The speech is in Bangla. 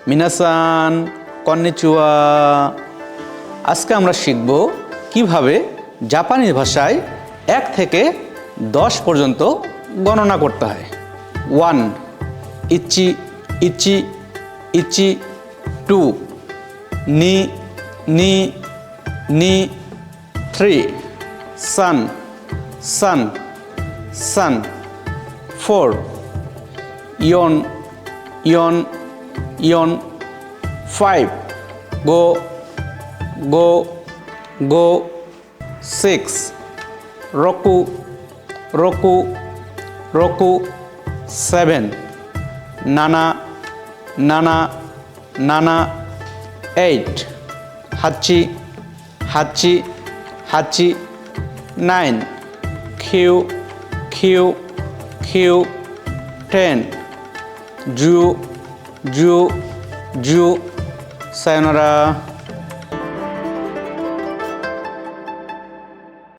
মিনাসান কন্নিচিওয়া। আজকে আমরা শিখব কিভাবে জাপানি ভাষায় 1 থেকে 10 পর্যন্ত গণনা করতে হয়। 1 ইচি ইচি ইচি, 2 নি নি নি, 3 সান সান সান, 4 ইয়ন ইয়ন ইয়ন, 5 গো গো গো, 6 রকু রকু রকু, 7 নানা নানা নানা, 8 হাচি হাচি হাচি, 9 খিউ খিউ খিউ, 10 জু জু জু। সায়োনারা।